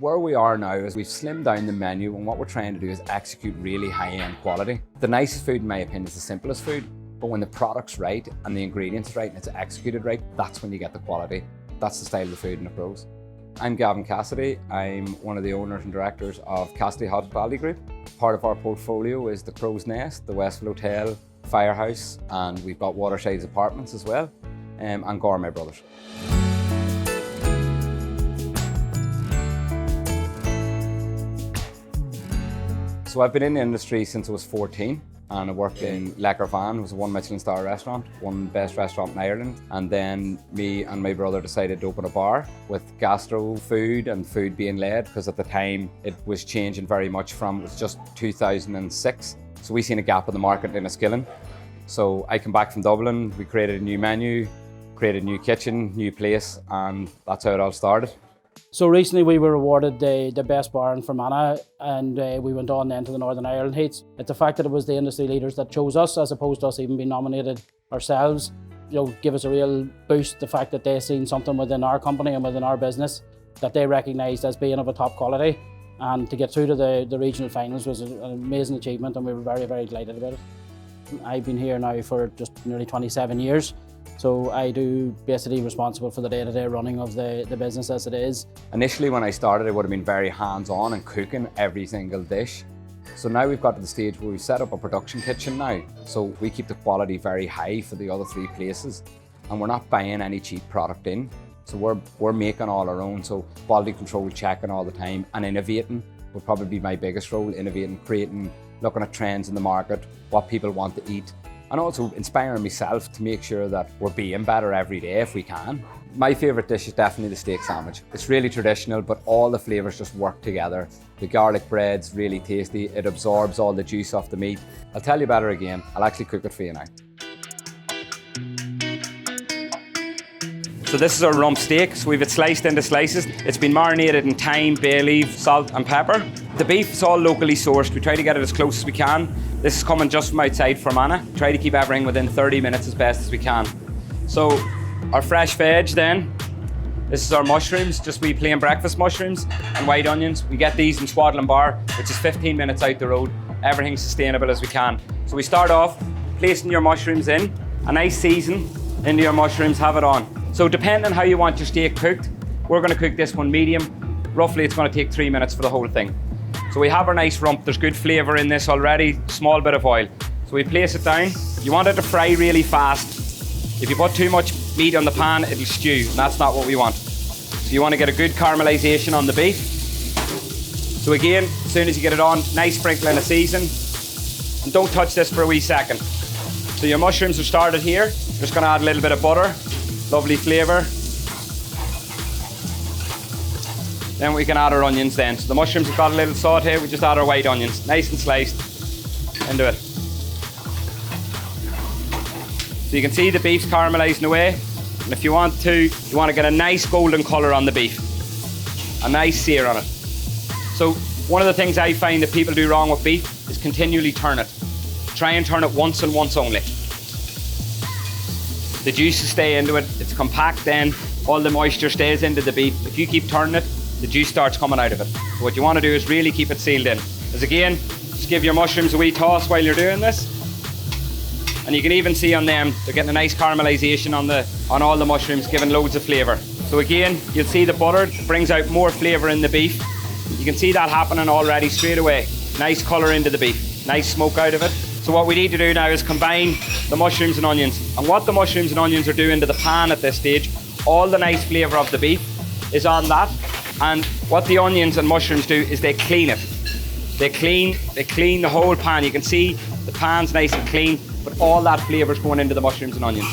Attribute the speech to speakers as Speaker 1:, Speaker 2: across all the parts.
Speaker 1: Where we are now is we've slimmed down the menu, and what we're trying to do is execute really high-end quality. The nicest food, in my opinion, is the simplest food, but when the product's right and the ingredients right and it's executed right, that's when you get the quality. That's the style of the food and the pros. I'm Gavin Cassidy. I'm one of the owners and directors of Cassidy Hospitality Group. Part of our portfolio is the Crow's Nest, the Westfield Hotel, Firehouse, and we've got Watersides Apartments as well, and Gourmet Brothers. So I've been in the industry since I was 14, and I worked in Lough Erne, it was a 1 Michelin star restaurant, one best restaurant in Ireland. And then me and my brother decided to open a bar with gastro food and food being led, because at the time it was changing very much from, it was just 2006. So we seen a gap in the market in Enniskillen. So I came back from Dublin, we created a new menu, created a new kitchen, new place, and that's how it all started.
Speaker 2: So recently we were awarded the best bar in Fermanagh, and we went on then to the Northern Ireland Heats. It's the fact that it was the industry leaders that chose us, as opposed to us even being nominated ourselves. Give us a real boost, the fact that they seen something within our company and within our business that they recognised as being of a top quality. And to get through to the regional finals was an amazing achievement, and we were very, very delighted about it. I've been here now for just nearly 27 years. So I do basically responsible for the day-to-day running of the business as it is.
Speaker 1: Initially when I started, I would have been very hands-on and cooking every single dish. So now we've got to the stage where we've set up a production kitchen now. So we keep the quality very high for the other three places, and we're not buying any cheap product in. So we're making all our own, so quality control checking all the time, and innovating would probably be my biggest role, innovating, creating, looking at trends in the market, what people want to eat, and also inspiring myself to make sure that we're being better every day if we can. My favourite dish is definitely the steak sandwich. It's really traditional, but all the flavours just work together. The garlic bread's really tasty, it absorbs all the juice off the meat. I'll tell you better again, I'll actually cook it for you now. So this is our rump steak, so we've it sliced into slices. It's been marinated in thyme, bay leaf, salt and pepper. The beef is all locally sourced. We try to get it as close as we can. This is coming just from outside Fermanagh. Try to keep everything within 30 minutes as best as we can. So our fresh veg then, this is our mushrooms, just wee plain breakfast mushrooms and white onions. We get these in Swaddling Bar, which is 15 minutes out the road. Everything sustainable as we can. So we start off placing your mushrooms in, a nice season into your mushrooms, have it on. So depending on how you want your steak cooked, we're going to cook this one medium. Roughly it's going to take 3 minutes for the whole thing. So we have our nice rump, there's good flavour in this already, small bit of oil. So we place it down. You want it to fry really fast. If you put too much meat on the pan, it'll stew, and that's not what we want. So you want to get a good caramelisation on the beef. So again, as soon as you get it on, nice sprinkling of season. And don't touch this for a wee second. So your mushrooms are started here. Just going to add a little bit of butter. Lovely flavour. Then we can add our onions then. So the mushrooms have got a little saute, we just add our white onions, nice and sliced, into it. So you can see the beef's caramelising away. And if you want to get a nice golden colour on the beef. A nice sear on it. So one of the things I find that people do wrong with beef is continually turn it. Try and turn it once and once only. The juices stay into it, it's compact then, all the moisture stays into the beef. If you keep turning it, the juice starts coming out of it. So what you want to do is really keep it sealed in. As again, just give your mushrooms a wee toss while you're doing this. And you can even see on them, they're getting a nice caramelisation on all the mushrooms, giving loads of flavour. So again, you'll see the butter brings out more flavour in the beef. You can see that happening already straight away. Nice colour into the beef, nice smoke out of it. So what we need to do now is combine the mushrooms and onions. And what the mushrooms and onions are doing to the pan at this stage, all the nice flavour of the beef is on that. And what the onions and mushrooms do is they clean it. They clean the whole pan. You can see the pan's nice and clean, but all that flavour's going into the mushrooms and onions.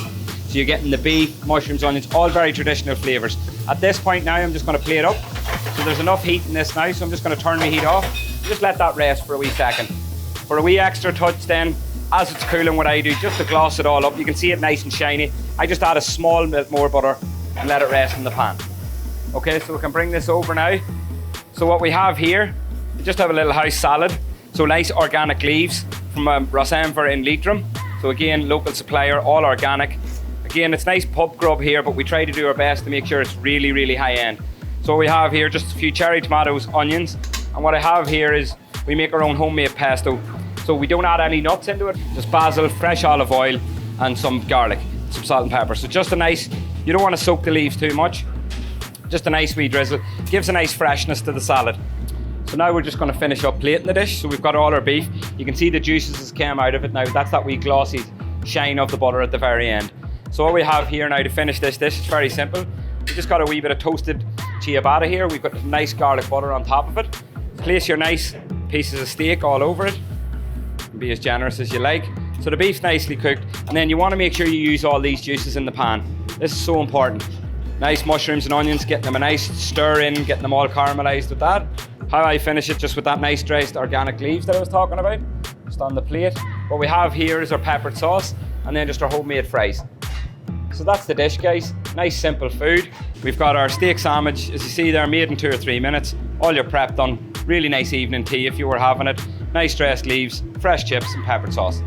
Speaker 1: So you're getting the beef, mushrooms, onions, all very traditional flavours. At this point now, I'm just going to plate up. So there's enough heat in this now, so I'm just going to turn my heat off. Just let that rest for a wee second. For a wee extra touch then, as it's cooling, what I do, just to gloss it all up, you can see it nice and shiny. I just add a small bit more butter and let it rest in the pan. Okay, so we can bring this over now. So what we have here, we just have a little house salad. So nice organic leaves from Rosenver in Leitrim. So again, local supplier, all organic. Again, it's nice pub grub here, but we try to do our best to make sure it's really, really high end. So what we have here, just a few cherry tomatoes, onions, and what I have here is we make our own homemade pesto. So we don't add any nuts into it, just basil, fresh olive oil, and some garlic, some salt and pepper. So just a nice, you don't want to soak the leaves too much, just a nice wee drizzle. Gives a nice freshness to the salad. So now we're just going to finish up plating the dish. So we've got all our beef. You can see the juices that came out of it now. That's that wee glossy shine of the butter at the very end. So what we have here now to finish this dish, it's very simple. We just got a wee bit of toasted ciabatta here. We've got nice garlic butter on top of it. Place your nice pieces of steak all over it. Be as generous as you like. So the beef's nicely cooked, and then you want to make sure you use all these juices in the pan. This is so important. Nice mushrooms and onions, getting them a nice stir in, getting them all caramelized with that. How I finish it, just with that nice dressed organic leaves that I was talking about, just on the plate. What we have here is our peppered sauce, and then just our homemade fries. So that's the dish, guys. Nice simple food. We've got our steak sandwich, as you see there, made in 2 or 3 minutes. All your prep done. Really nice evening tea if you were having it. Nice dressed leaves, fresh chips and peppered sauce.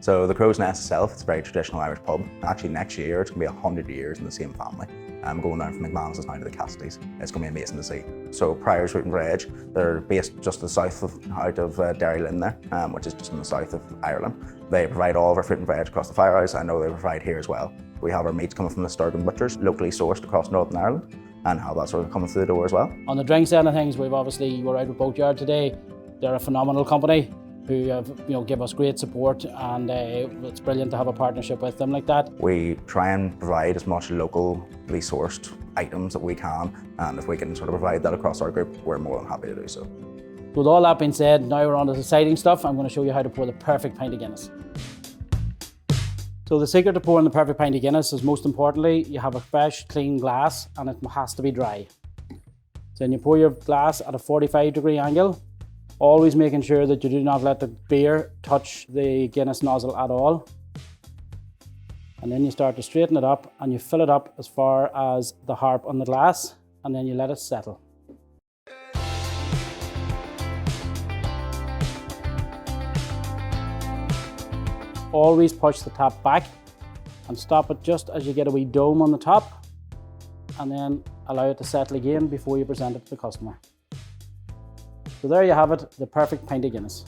Speaker 3: So the Crow's Nest itself, it's a very traditional Irish pub. Actually next year it's going to be 100 years in the same family. I'm going down from McManus's now to the Cassidys. It's going to be amazing to see. So Pryor's Fruit and Veg, they're based just to the south out of Derrylin there, which is just in the south of Ireland. They provide all of our fruit and veg across the firehouse. I know they provide here as well. We have our meats coming from the Sturgeon butchers, locally sourced across Northern Ireland, and have that sort of coming through the door as well.
Speaker 2: On the drinks end of things, we're out with Boatyard today. They're a phenomenal company who have, give us great support, and it's brilliant to have a partnership with them like that. We
Speaker 3: try and provide as much locally sourced items that we can, and if we can sort of provide that across our group, we're more than happy to do so.
Speaker 2: With all that being said, now we're on to the exciting stuff. I'm going to show you how to pour the perfect pint of Guinness. So the secret to pouring the perfect pint of Guinness is, most importantly, you have a fresh, clean glass, and it has to be dry. So then you pour your glass at a 45-degree angle, always making sure that you do not let the beer touch the Guinness nozzle at all. And then you start to straighten it up, and you fill it up as far as the harp on the glass, and then you let it settle. Always push the tap back and stop it just as you get a wee dome on the top, and then allow it to settle again before you present it to the customer. So there you have it, the perfect pint of Guinness.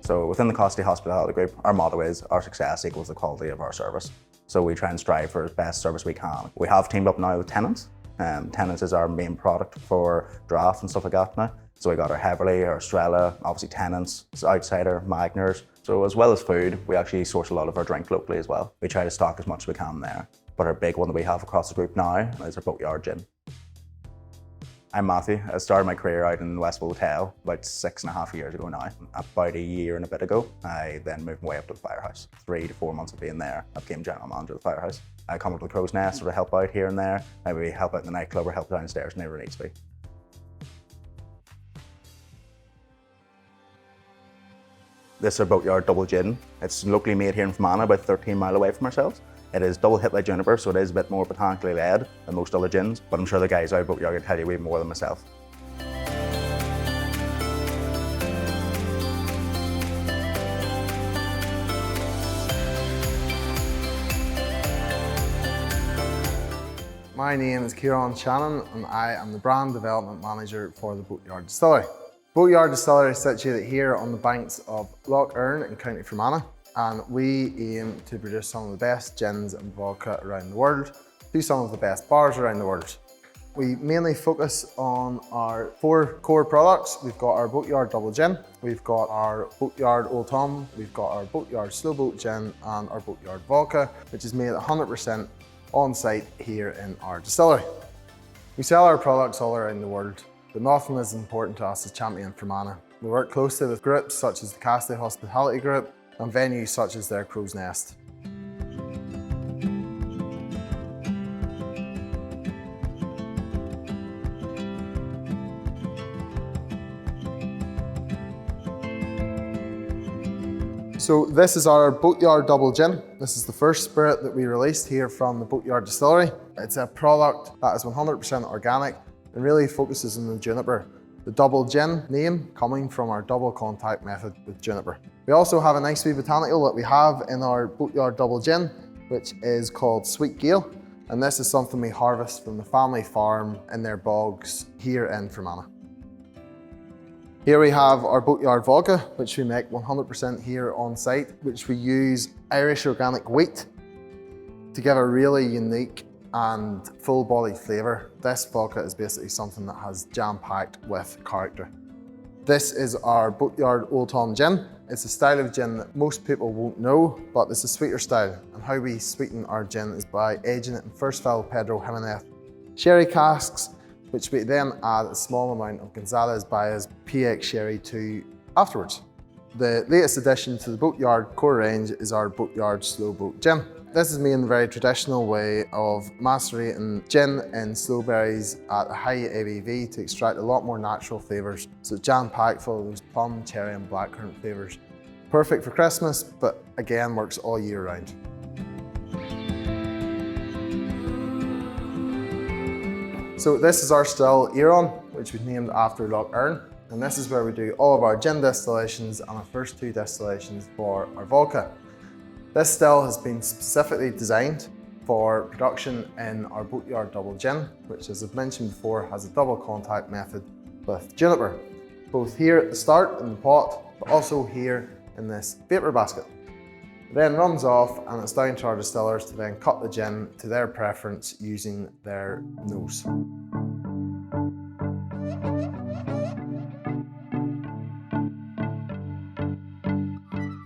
Speaker 3: So within the Cassidy Hospitality Group, our motto is our success equals the quality of our service. So we try and strive for the best service we can. We have teamed up now with Tennent's. Tennent's is our main product for draft and stuff like that now. So we got our Heverly, our Estrella, obviously Tennent's, Outsider, Magners. So as well as food, we actually source a lot of our drink locally as well. We try to stock as much as we can there. But our big one that we have across the group now is our Boatyard Gin. I'm Matthew. I started my career out in the Westfield Hotel about 6.5 years ago now. About a year and a bit ago, I then moved my way up to the firehouse. 3 to 4 months of being there, I became general manager of the firehouse. I come up to the Crow's Nest, sort of help out here and there. Maybe help out in the nightclub or help downstairs whenever it needs to be. This is our Boatyard Double Gin. It's locally made here in Fermanagh, about 13 mile away from ourselves. It is double hit by juniper, so it is a bit more botanically led than most other gins, but I'm sure the guys out at Boatyard can tell you way more than myself.
Speaker 4: My name is Kieran Shannon, and I am the Brand Development Manager for the Boatyard Distillery. Boatyard Distillery is situated here on the banks of Lough Erne in County Fermanagh, and we aim to produce some of the best gins and vodka around the world to some of the best bars around the world. We mainly focus on our 4 core products. We've got our Boatyard Double Gin, we've got our Boatyard Old Tom, we've got our Boatyard Slow Boat Gin, and our Boatyard Vodka, which is made 100% on site here in our distillery. We sell our products all around the world, but nothing is important to us as Champion Fermanagh. We work closely with groups such as the Cassidy Hospitality Group and venues such as their Crow's Nest. So this is our Boatyard Double Gin. This is the first spirit that we released here from the Boatyard Distillery. It's a product that is 100% organic and really focuses on the juniper. The double gin name coming from our double contact method with juniper. We also have a nice wee botanical that we have in our Boatyard double gin, which is called Sweet Gale. And this is something we harvest from the family farm in their bogs here in Fermanagh. Here we have our Boatyard vodka, which we make 100% here on site, which we use Irish organic wheat to give a really unique and full-bodied flavour. This vodka is basically something that has jam-packed with character. This is our Boatyard Old Tom Gin. It's a style of gin that most people won't know, but it's a sweeter style. And how we sweeten our gin is by aging it in first fill Pedro Jimenez sherry casks, which we then add a small amount of Gonzalez Baez PX sherry to afterwards. The latest addition to the Boatyard core range is our Boatyard Slow Boat Gin. This is made in the very traditional way of macerating gin in sloe berries at a high ABV to extract a lot more natural flavours. So it's jam-packed full of those plum, cherry and blackcurrant flavours. Perfect for Christmas, but again works all year round. So this is our still Eron, which we've named after Lough Erne. And this is where we do all of our gin distillations and our first 2 distillations for our vodka. This still has been specifically designed for production in our Boatyard Double Gin, which, as I've mentioned before, has a double contact method with juniper, both here at the start in the pot, but also here in this vapour basket. It then runs off and it's down to our distillers to then cut the gin to their preference using their nose.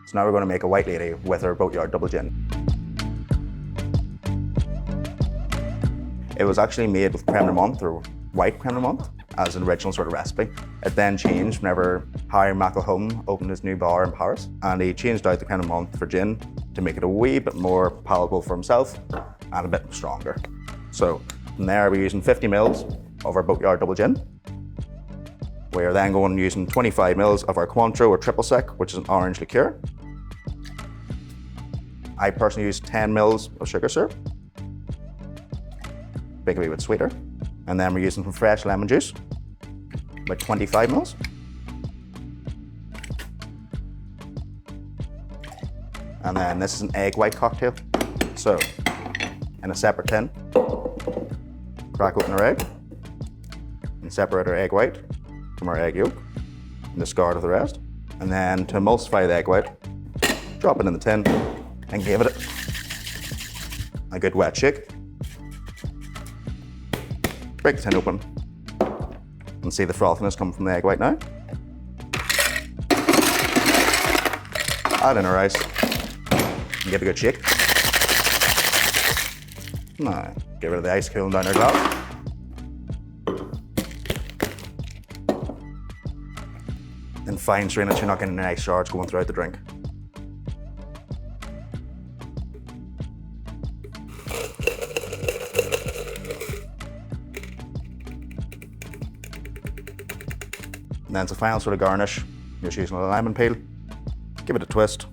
Speaker 3: So now we're going to make a white lady with our Boatyard double gin. It was actually made with creme de menthe, or white creme de menthe, as an original sort of recipe. It then changed whenever Harry McElhone opened his new bar in Paris, and he changed out the creme de menthe for gin to make it a wee bit more palatable for himself and a bit stronger. So from there we're using 50 mils of our Boatyard double gin. We are then going using 25 mils of our Cointreau or triple sec, which is an orange liqueur. I personally use 10 mils of sugar syrup, make it a wee bit sweeter. And then we're using some fresh lemon juice, about 25 mils. And then this is an egg white cocktail. So, in a separate tin, crack open our egg and separate our egg white from our egg yolk and discard of the rest. And then to emulsify the egg white, drop it in the tin and give it a good wet shake. Break the tin open and see the frothiness coming from the egg white now. Add in our ice and give it a good shake. Now, get rid of the ice cooling down our glass. Then fine strain it so you're not getting any ice shards going throughout the drink. And then as a final sort of garnish, you're just using a lemon peel, give it a twist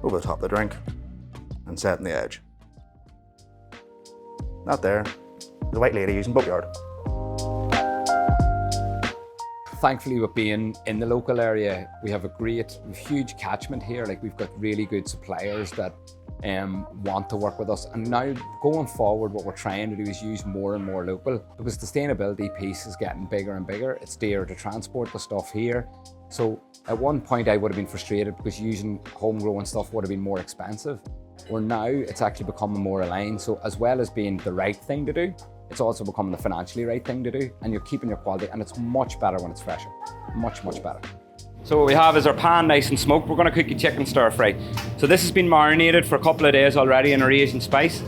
Speaker 3: over the top of the drink and set in the edge. That there, the white lady using Boatyard.
Speaker 5: Thankfully, with being in the local area, we have huge catchment here. Like, we've got really good suppliers that want to work with us. And now going forward, what we're trying to do is use more and more local, because the sustainability piece is getting bigger and bigger. It's dearer to transport the stuff here. So at one point I would have been frustrated because using homegrown stuff would have been more expensive. Where now it's actually becoming more aligned. So as well as being the right thing to do, it's also becoming the financially right thing to do, and you're keeping your quality, and it's much better when it's fresher. Much, much better.
Speaker 1: So what we have is our pan nice and smoked. We're going to cook your chicken stir fry. So this has been marinated for a couple of days already in our Asian spice.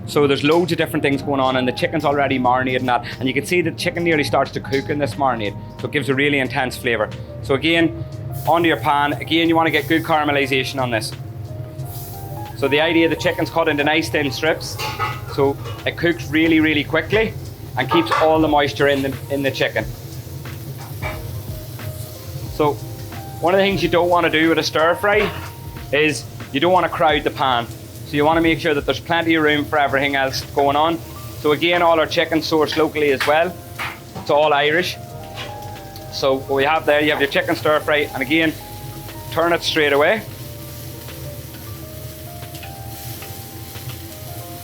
Speaker 1: So there's loads of different things going on, and the chicken's already marinated in that. And you can see the chicken nearly starts to cook in this marinade. So it gives a really intense flavour. So again, onto your pan. Again, you want to get good caramelisation on this. So the idea, the chicken's cut into nice thin strips. So it cooks really, really quickly and keeps all the moisture in the chicken. So one of the things you don't want to do with a stir fry is you don't want to crowd the pan. So you want to make sure that there's plenty of room for everything else going on. So again, all our chicken sourced locally as well. It's all Irish. So what we have there, you have your chicken stir fry, and again, turn it straight away.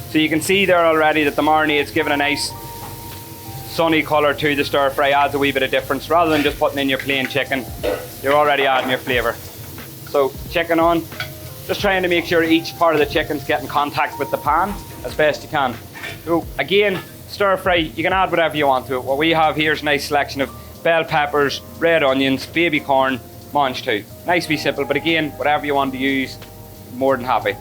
Speaker 1: So you can see there already that the marinade's given a nice sunny colour to the stir fry, adds a wee bit of difference. Rather than just putting in your plain chicken, you're already adding your flavour. So chicken on, just trying to make sure each part of the chicken's getting contact with the pan as best you can. So again, stir fry, you can add whatever you want to it. What we have here is a nice selection of bell peppers, red onions, baby corn, mange too. Nice be simple, but again, whatever you want to use, more than happy.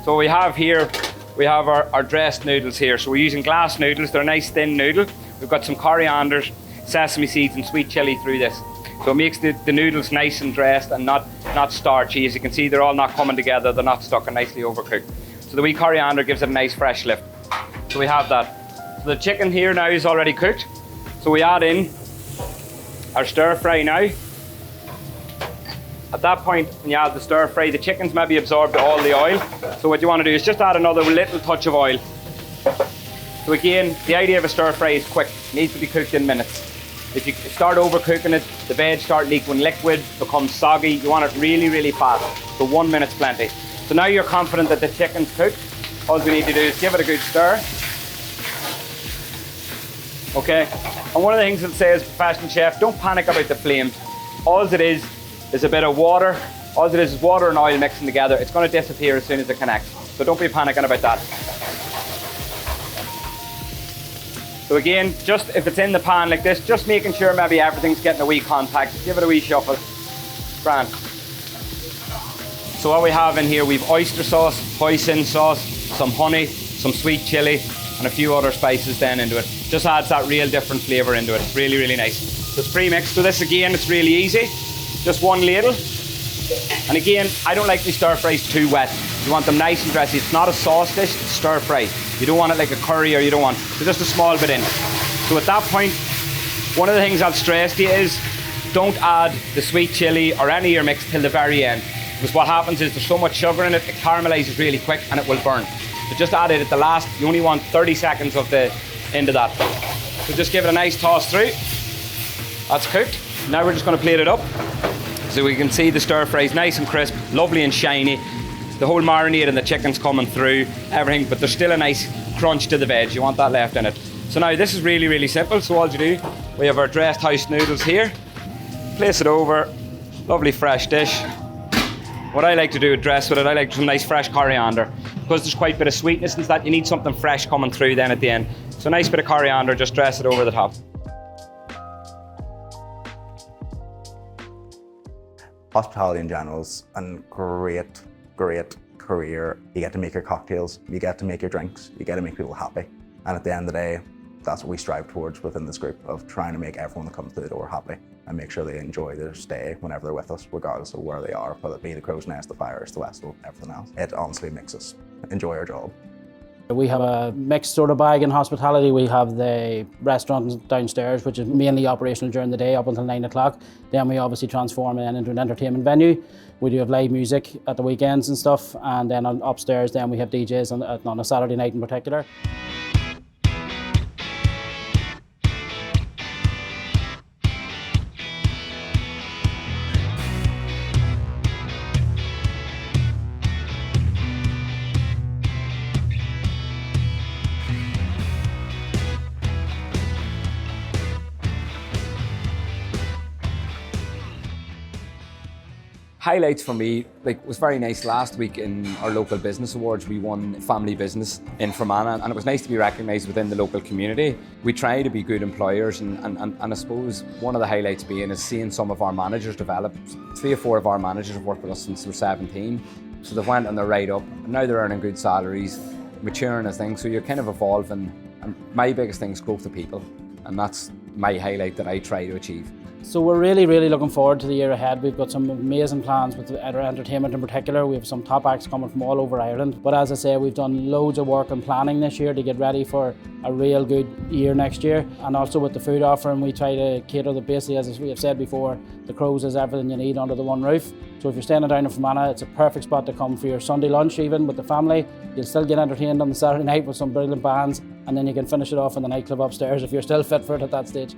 Speaker 1: So what we have here, we have our dressed noodles here. So we're using glass noodles, they're a nice thin noodle. We've got some coriander, sesame seeds and sweet chilli through this. So it makes the noodles nice and dressed and not starchy. As you can see, they're all not coming together, they're not stuck and nicely overcooked. So the wee coriander gives it a nice fresh lift. So we have that. So the chicken here now is already cooked. So we add in our stir fry now. At that point, when you add the stir fry, the chicken's maybe absorbed all the oil. So what you want to do is just add another little touch of oil. So again, the idea of a stir fry is quick. It needs to be cooked in minutes. If you start overcooking it, the veg start leaking liquid, becomes soggy. You want it really, really fast. So 1 minute's plenty. So now you're confident that the chicken's cooked. All we need to do is give it a good stir. Okay, and one of the things that says professional chef, don't panic about the flames. All it is a bit of water. All it is water and oil mixing together. It's going to disappear as soon as it connects. So don't be panicking about that. So again, just if it's in the pan like this, just making sure maybe everything's getting a wee contact. Give it a wee shuffle. Grand. So what we have in here, we've oyster sauce, hoisin sauce, some honey, some sweet chilli, and a few other spices then into it. Just adds that real different flavour into it. It's really, really nice. So it's pre-mixed. So this again, it's really easy. Just one ladle. And again, I don't like these stir fries too wet. You want them nice and dressy. It's not a sauce dish, it's stir fry. You don't want it like a curry, or you don't want, so just a small bit in. So at that point, one of the things I'll stress to you is don't add the sweet chilli or any of your mix till the very end. Because what happens is there's so much sugar in it, it caramelizes really quick and it will burn. So just add it at the last. You only want 30 seconds of the end of that. So just give it a nice toss through. That's cooked. Now we're just going to plate it up. So we can see the stir fry's nice and crisp, lovely and shiny. The whole marinade and the chicken's coming through, everything, but there's still a nice crunch to the veg. You want that left in it. So now this is really, really simple. So all you do, we have our dressed house noodles here. Place it over, lovely fresh dish. What I like to do with dress with it, I like some nice fresh coriander. Because there's quite a bit of sweetness and that, you need something fresh coming through then at the end. So a nice bit of coriander, just dress it over the top.
Speaker 3: Hospitality in general is a great career. You get to make your cocktails, you get to make your drinks, you get to make people happy. And at the end of the day, that's what we strive towards within this group, of trying to make everyone that comes through the door happy and make sure they enjoy their stay whenever they're with us, regardless of where they are, whether it be the Crow's Nest, the Fires, the Westall, everything else. It honestly makes us enjoy our job.
Speaker 2: We have a mixed sort of bag in hospitality. We have the restaurant downstairs, which is mainly operational during the day up until 9 o'clock. Then we obviously transform it into an entertainment venue. We do have live music at the weekends and stuff. And then upstairs, then we have DJs on a Saturday night in particular.
Speaker 5: Highlights for me, it was very nice last week in our local business awards. We won family business in Fermanagh, and it was nice to be recognised within the local community. We try to be good employers, and I suppose one of the highlights being is seeing some of our managers develop. 3 or 4 of our managers have worked with us since they're 17, so they've went on their right up, and now they're earning good salaries, maturing as things, so you're kind of evolving. And my biggest thing is growth of people, and that's my highlight that I try to achieve.
Speaker 2: So we're really, really looking forward to the year ahead. We've got some amazing plans with our entertainment in particular. We have some top acts coming from all over Ireland. But as I say, we've done loads of work and planning this year to get ready for a real good year next year. And also with the food offering, we try to cater basically, as we have said before, the Crows is everything you need under the one roof. So if you're staying down in Fermanagh, it's a perfect spot to come for your Sunday lunch even with the family. You'll still get entertained on the Saturday night with some brilliant bands, and then you can finish it off in the nightclub upstairs if you're still fit for it at that stage.